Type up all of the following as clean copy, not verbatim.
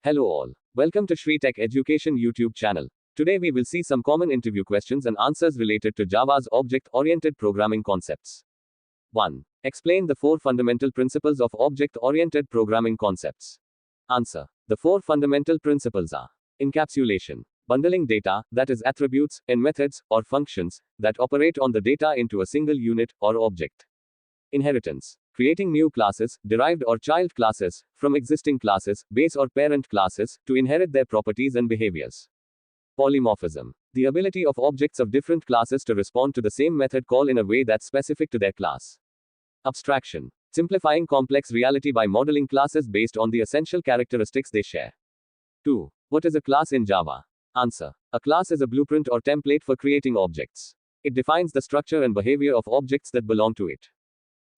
Hello all. Welcome to Shri Tech Education YouTube channel. Today we will see some common interview questions and answers related to Java's object-oriented programming concepts. 1. Explain the 4 fundamental principles of object-oriented programming concepts. Answer. The 4 fundamental principles are encapsulation, bundling data, that is attributes, in methods, or functions, that operate on the data into a single unit, or object. Inheritance, creating new classes, derived or child classes, from existing classes, base or parent classes, to inherit their properties and behaviors. Polymorphism, the ability of objects of different classes to respond to the same method call in a way that's specific to their class. Abstraction, simplifying complex reality by modeling classes based on the essential characteristics they share. 2. What is a class in Java? Answer. A class is a blueprint or template for creating objects. It defines the structure and behavior of objects that belong to it.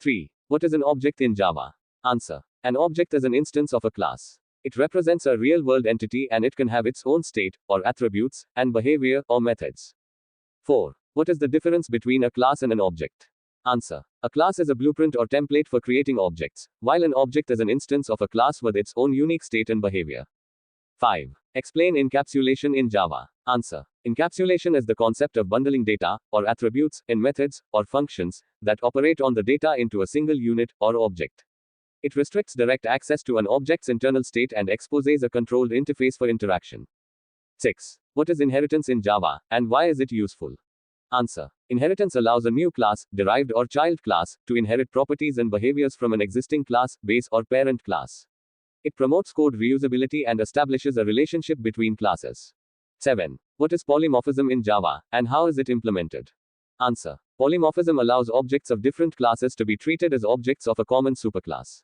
3. What is an object in Java? Answer. An object is an instance of a class. It represents a real-world entity and it can have its own state, or attributes, and behavior, or methods. 4. What is the difference between a class and an object? Answer. A class is a blueprint or template for creating objects, while an object is an instance of a class with its own unique state and behavior. 5. Explain encapsulation in Java. Answer. Encapsulation is the concept of bundling data, or attributes, in methods, or functions, that operate on the data into a single unit, or object. It restricts direct access to an object's internal state and exposes a controlled interface for interaction. 6. What is inheritance in Java, and why is it useful? Answer. Inheritance allows a new class, derived or child class, to inherit properties and behaviors from an existing class, base or parent class. It promotes code reusability and establishes a relationship between classes. 7. What is polymorphism in Java, and how is it implemented? Answer. Polymorphism allows objects of different classes to be treated as objects of a common superclass.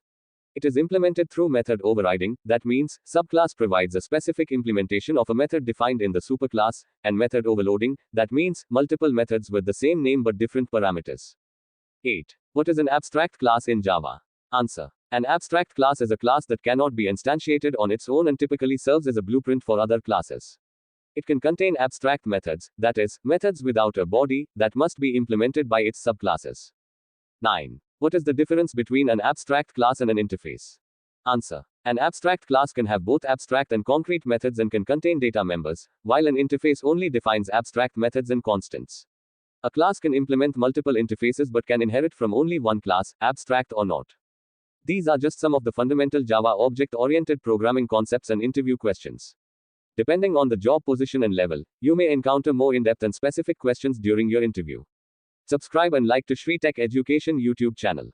It is implemented through method overriding, that means, subclass provides a specific implementation of a method defined in the superclass, and method overloading, that means, multiple methods with the same name but different parameters. 8. What is an abstract class in Java? Answer. An abstract class is a class that cannot be instantiated on its own and typically serves as a blueprint for other classes. It can contain abstract methods, that is, methods without a body, that must be implemented by its subclasses. 9. What is the difference between an abstract class and an interface? Answer. An abstract class can have both abstract and concrete methods and can contain data members, while an interface only defines abstract methods and constants. A class can implement multiple interfaces but can inherit from only one class, abstract or not. These are just some of the fundamental Java object-oriented programming concepts and interview questions. Depending on the job position and level, you may encounter more in-depth and specific questions during your interview. Subscribe and like to Shri Tech Education YouTube channel.